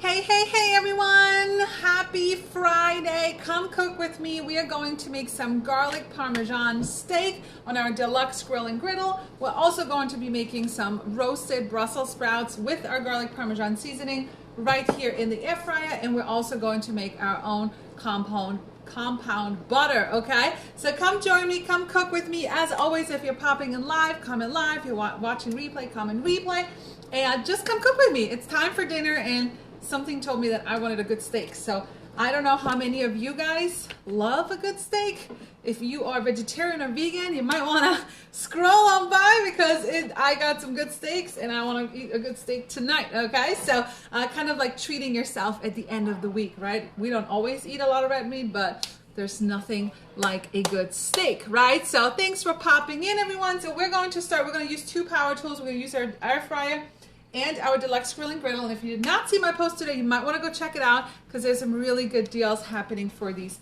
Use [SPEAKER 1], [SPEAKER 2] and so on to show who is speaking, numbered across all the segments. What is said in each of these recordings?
[SPEAKER 1] Hey everyone! Happy Friday! Come cook with me. We are going to make some garlic Parmesan steak on our deluxe grill and griddle. We're also going to be making some roasted Brussels sprouts with our garlic Parmesan seasoning right here in the air fryer, and we're also going to make our own compound butter, okay? So come join me, come cook with me. As always, if you're popping in live, comment live. If you're watching replay, comment replay. And just come cook with me. It's time for dinner, and something told me that I wanted a good steak. So I don't know how many of you guys love a good steak. If you are vegetarian or vegan, you might want to scroll on by because I got some good steaks and I want to eat a good steak tonight, okay? So kind of like treating yourself at the end of the week, right? We don't always eat a lot of red meat, but there's nothing like a good steak, right? So thanks for popping in, everyone. So we're going to start. We're going to use two power tools. We're going to use our air fryer and our deluxe grill and griddle. And if you did not see my post today, you might want to go check it out because there's some really good deals happening for these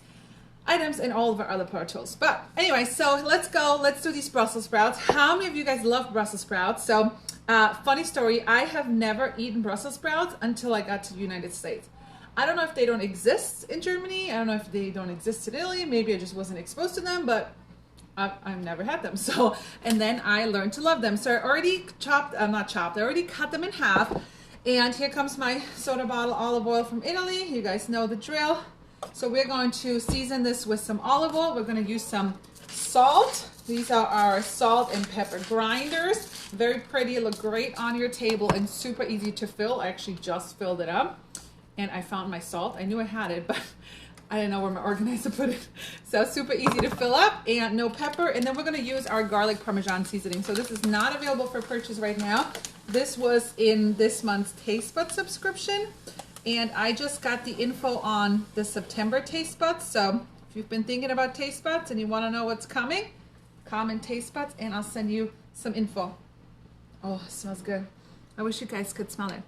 [SPEAKER 1] items and all of our other power tools. But anyway, so let's go. Let's do these Brussels sprouts. How many of you guys love Brussels sprouts? So funny story, I have never eaten Brussels sprouts until I got to the United States. I don't know if they don't exist in Germany. I don't know if they don't exist in Italy. Maybe I just wasn't exposed to them, but I've never had them. So, and then I learned to love them. So I already I already cut them in half. And here comes my soda bottle olive oil from Italy. You guys know the drill. So we're going to season this with some olive oil. We're going to use some salt. These are our salt and pepper grinders. Very pretty, look great on your table and super easy to fill. I actually just filled it up and I found my salt. I knew I had it, but I didn't know where my organizer put it. So super easy to fill up and no pepper. And then we're gonna use our garlic Parmesan seasoning. So this is not available for purchase right now. This was in this month's Taste Bud subscription. And I just got the info on the September Taste Buds. So if you've been thinking about Taste Buds and you wanna know what's coming, comment Taste Buds and I'll send you some info. Oh, it smells good. I wish you guys could smell it.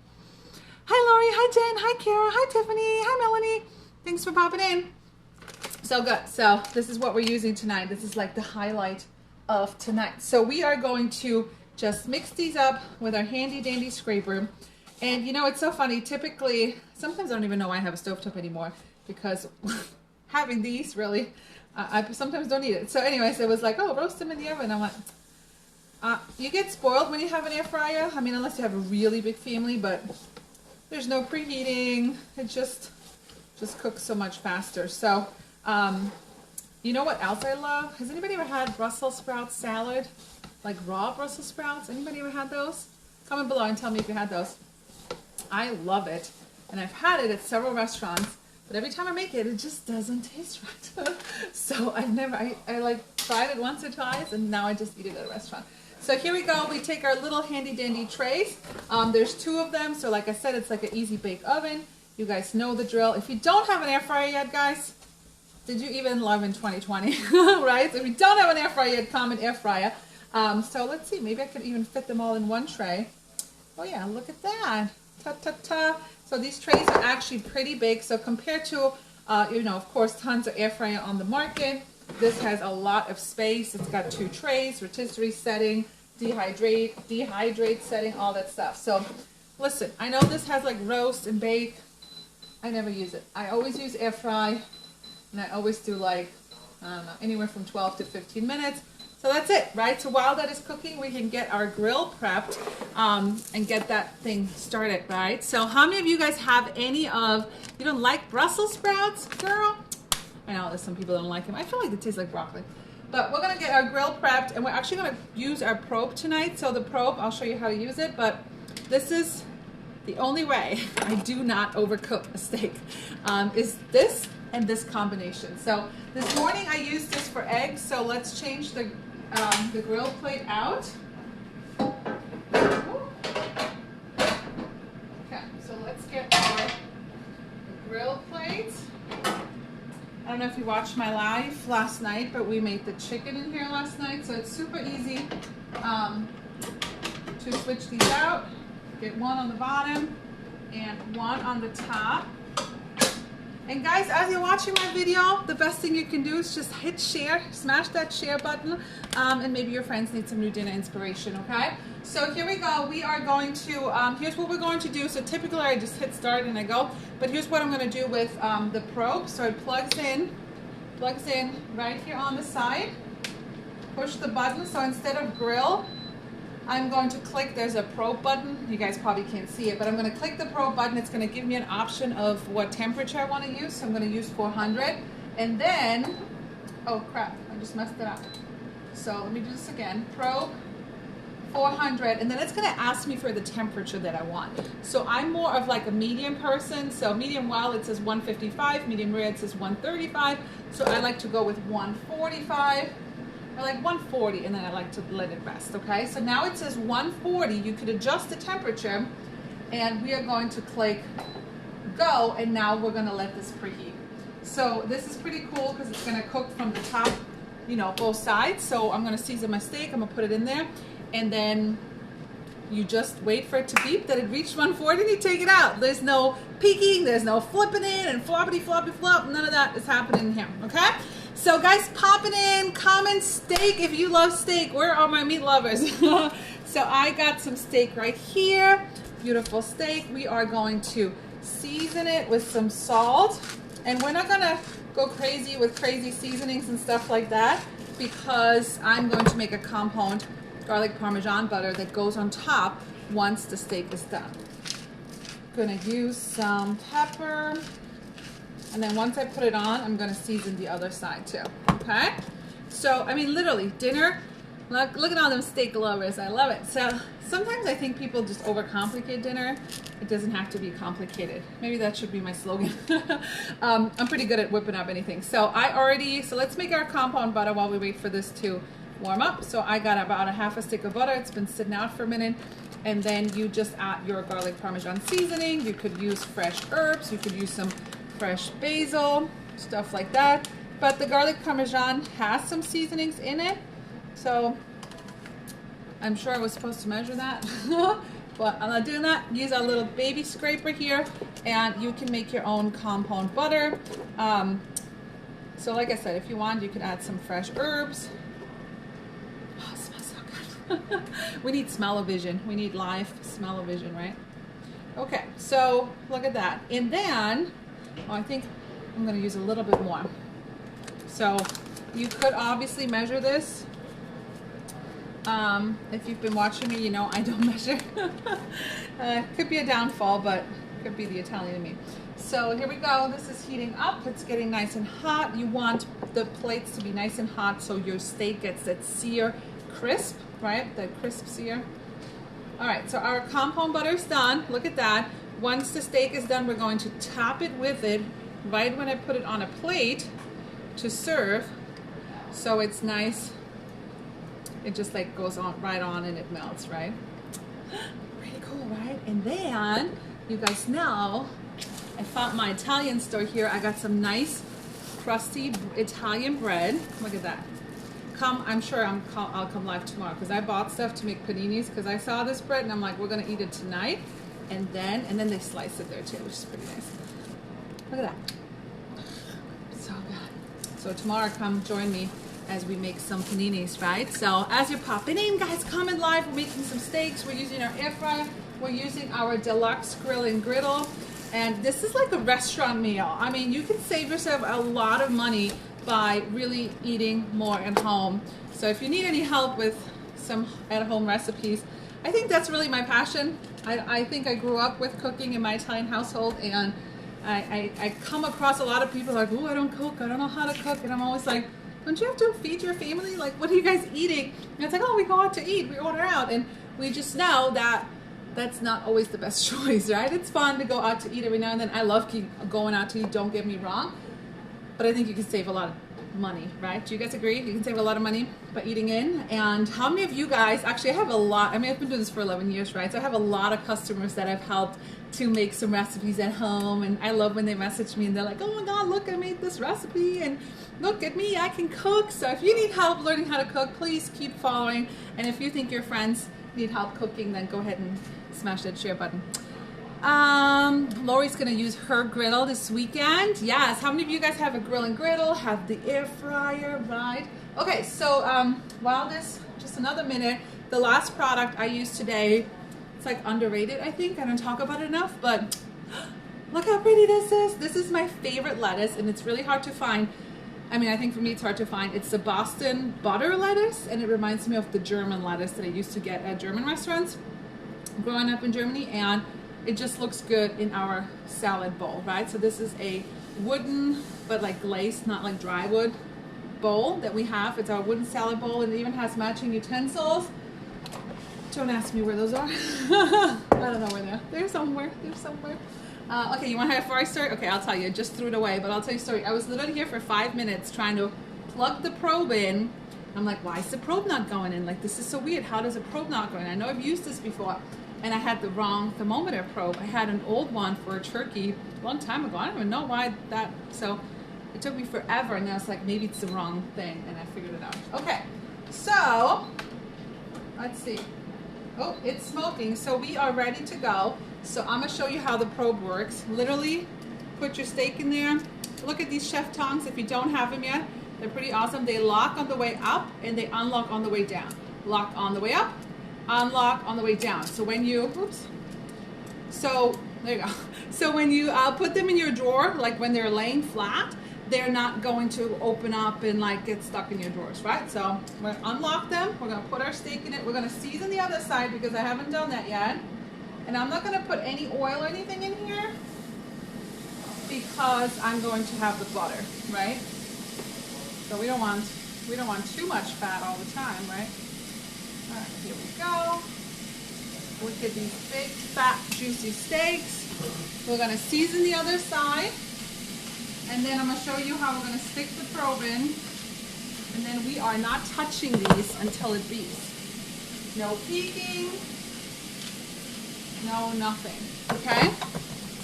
[SPEAKER 1] Hi Lori, hi Jen, hi Kara, hi Tiffany, hi Melanie. Thanks for popping in. So good. So this is what we're using tonight. This is like the highlight of tonight. So we are going to just mix these up with our handy dandy scraper. And you know, it's so funny. Typically, sometimes I don't even know why I have a stovetop anymore because having these really, I sometimes don't eat it. So anyways, it was like, oh, roast them in the oven. I went, you get spoiled when you have an air fryer. I mean, unless you have a really big family, but there's no preheating. It just cooks so much faster. So, you know what else I love? Has anybody ever had Brussels sprout salad? Like raw Brussels sprouts? Anybody ever had those? Comment below and tell me if you had those. I love it. And I've had it at several restaurants, but every time I make it, it just doesn't taste right. So I like tried it once or twice and now I just eat it at a restaurant. So here we go. We take our little handy dandy trays. There's two of them. So like I said, it's like an easy bake oven. You guys know the drill. If you don't have an air fryer yet, guys, did you even love in 2020, right? So if you don't have an air fryer yet, comment air fryer. So let's see, maybe I could even fit them all in one tray. Oh yeah, look at that. Ta-ta-ta. So these trays are actually pretty big. So compared to, you know, of course, tons of air fryer on the market, this has a lot of space. It's got two trays, rotisserie setting, dehydrate setting, all that stuff. So listen, I know this has like roast and bake. I never use it. I always use air fry, and I always do like, I don't know, anywhere from 12 to 15 minutes. So that's it, right? So while that is cooking, we can get our grill prepped and get that thing started, right? So how many of you guys have you don't like Brussels sprouts, girl? I know there's some people that don't like them. I feel like they taste like broccoli. But we're gonna get our grill prepped, and we're actually gonna use our probe tonight. So the probe, I'll show you how to use it, but this is the only way I do not overcook a steak is this and this combination. So this morning I used this for eggs. So let's change the grill plate out. Okay, so let's get our grill plate. I don't know if you watched my live last night, but we made the chicken in here last night. So it's super easy to switch these out. Get one on the bottom and one on the top. And guys, as you're watching my video, the best thing you can do is just hit share, smash that share button, and maybe your friends need some new dinner inspiration, okay? So here we go. We are going to, here's what we're going to do. So typically I just hit start and I go, but here's what I'm going to do with the probe. So it plugs in right here on the side. Push the button. So instead of grill, I'm going to click, there's a probe button. You guys probably can't see it, but I'm going to click the probe button. It's going to give me an option of what temperature I want to use. So I'm going to use 400. And then, oh crap, I just messed it up. So let me do this again. Probe 400, and then it's going to ask me for the temperature that I want. So I'm more of like a medium person. So medium well, it says 155. Medium rare, it says 135. So I like to go with 145. I like 140, and then I like to let it rest, okay? So now it says 140. You could adjust the temperature, and we are going to click go, and now we're going to let this preheat. So this is pretty cool because it's going to cook from the top, you know, both sides. So I'm going to season my steak. I'm going to put it in there, and then you just wait for it to beep that it reached 140 and you take it out. There's no peeking, there's no flipping in and floppity floppy flop. None of that is happening in here, okay? So guys, pop it in, comment steak if you love steak. Where are my meat lovers? So I got some steak right here. Beautiful steak. We are going to season it with some salt. And we're not gonna go crazy with crazy seasonings and stuff like that because I'm going to make a compound garlic Parmesan butter that goes on top once the steak is done. Gonna use some pepper. And then once I put it on, I'm gonna season the other side too, okay? So, I mean, literally, dinner, look at all them steak lovers, I love it. So, sometimes I think people just overcomplicate dinner. It doesn't have to be complicated. Maybe that should be my slogan. I'm pretty good at whipping up anything. So let's make our compound butter while we wait for this to warm up. So I got about a half a stick of butter. It's been sitting out for a minute. And then you just add your garlic Parmesan seasoning. You could use fresh herbs. You could use some fresh basil, stuff like that. But the garlic Parmesan has some seasonings in it. So I'm sure I was supposed to measure that. But I'm not doing that. Use a little baby scraper here. And you can make your own compound butter. So like I said, if you want, you could add some fresh herbs. Oh, it smells so good. We need smell-o-vision. We need live smell-o-vision, right? Okay, so look at that. And then, I think I'm going to use a little bit more. So you could obviously measure this. If you've been watching me, you know I don't measure. Could be a downfall, but could be the Italian in me. So here we go. This is heating up. It's getting nice and hot. You want the plates to be nice and hot so your steak gets that sear crisp, right? That crisp sear. All right, so our compound butter is done. Look at that. Once the steak is done, we're going to top it with it right when I put it on a plate to serve. So it's nice. It just like goes on right on and it melts, right? Pretty cool, right? And then you guys know I found my Italian store here. I got some nice crusty Italian bread. Look at that. I'm sure I'll come live tomorrow because I bought stuff to make paninis because I saw this bread and I'm like, we're gonna eat it tonight. And then they slice it there too, which is pretty nice. Look at that. So good. So tomorrow come join me as we make some paninis, right? So as you're popping in, guys, comment live. We're making some steaks. We're using our air fryer. We're using our deluxe grill and griddle. And this is like a restaurant meal. I mean, you can save yourself a lot of money by really eating more at home. So if you need any help with some at-home recipes, I think that's really my passion. I think I grew up with cooking in my Italian household, and I come across a lot of people like, oh, I don't cook, I don't know how to cook, and I'm always like, don't you have to feed your family? Like, what are you guys eating? And it's like, oh, we go out to eat, we order out, and we just know that that's not always the best choice, right? It's fun to go out to eat every now and then. I love going out to eat, don't get me wrong, but I think you can save a lot of money, right? Do you guys agree? You can save a lot of money by eating in. And how many of you guys, actually I have a lot, I mean, I've been doing this for 11 years, right? So I have a lot of customers that I've helped to make some recipes at home, and I love when they message me and they're like, oh my God, look, I made this recipe, and look at me, I can cook. So if you need help learning how to cook, please keep following. And if you think your friends need help cooking, then go ahead and smash that share button. Lori's gonna use her griddle this weekend. Yes, how many of you guys have a grill and griddle, have the air fryer, right? Okay, so while this, just another minute, The last product I used today, it's like underrated, I think. I don't talk about it enough, but look how pretty this is. This is my favorite lettuce, and it's really hard to find. I mean, I think for me it's hard to find. It's the Boston butter lettuce, and it reminds me of the German lettuce that I used to get at German restaurants growing up in Germany, and it just looks good in our salad bowl, right? So this is a wooden, but like glazed, not like dry wood bowl that we have. It's our wooden salad bowl, and it even has matching utensils. Don't ask me where those are. I don't know where they're. They're somewhere. Okay, you want to hear a funny story? Okay, I'll tell you. I just threw it away, but I'll tell you a story. I was literally here for 5 minutes trying to plug the probe in. I'm like, why is the probe not going in? Like, this is so weird. How does a probe not go in? I know I've used this before, and I had the wrong thermometer probe. I had an old one for a turkey a long time ago. I don't even know why that. So it took me forever, and I was like, maybe it's the wrong thing, and I figured it out. Okay, so let's see. Oh, it's smoking, so we are ready to go. So I'm gonna show you how the probe works. Literally, put your steak in there. Look at these chef tongs. If you don't have them yet, they're pretty awesome. They lock on the way up and they unlock on the way down. Lock on the way up, unlock on the way down. So when you, oops. So there you go. So when you put them in your drawer, like when they're laying flat, they're not going to open up and like get stuck in your drawers, right? So we're gonna unlock them. We're gonna put our steak in it. We're gonna season the other side because I haven't done that yet. And I'm not gonna put any oil or anything in here because I'm going to have the butter, right? So we don't want too much fat all the time, right? All right, here we go. Look at these big, fat, juicy steaks. We're gonna season the other side. And then I'm going to show you how we're going to stick the probe in. And then we are not touching these until it beeps. No peeking. No nothing. Okay?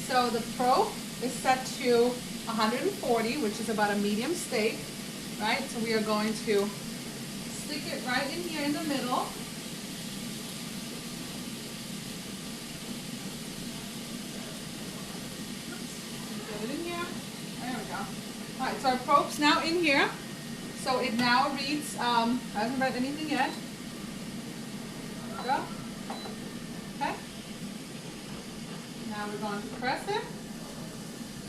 [SPEAKER 1] So the probe is set to 140, which is about a medium steak. Right? So we are going to stick it right in here in the middle. Get it in here. There we go. All right, so our probe's now in here. So it now reads, I haven't read anything yet. There we go. Okay. Now we're going to press it.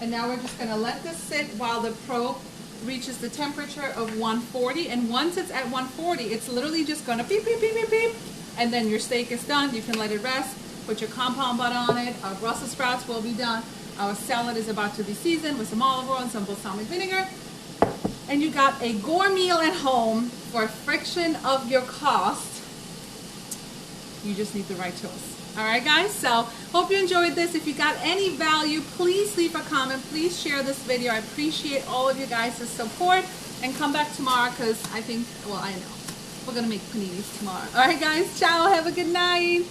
[SPEAKER 1] And now we're just going to let this sit while the probe reaches the temperature of 140. And once it's at 140, it's literally just going to beep, beep, beep, beep, beep. And then your steak is done. You can let it rest. Put your compound butter on it. Our Brussels sprouts will be done. Our salad is about to be seasoned with some olive oil and some balsamic vinegar. And you got a gourmet meal at home for a fraction of your cost. You just need the right tools. All right, guys? So hope you enjoyed this. If you got any value, please leave a comment. Please share this video. I appreciate all of you guys' support. And come back tomorrow because I think, well, I know. We're going to make paninis tomorrow. All right, guys? Ciao. Have a good night.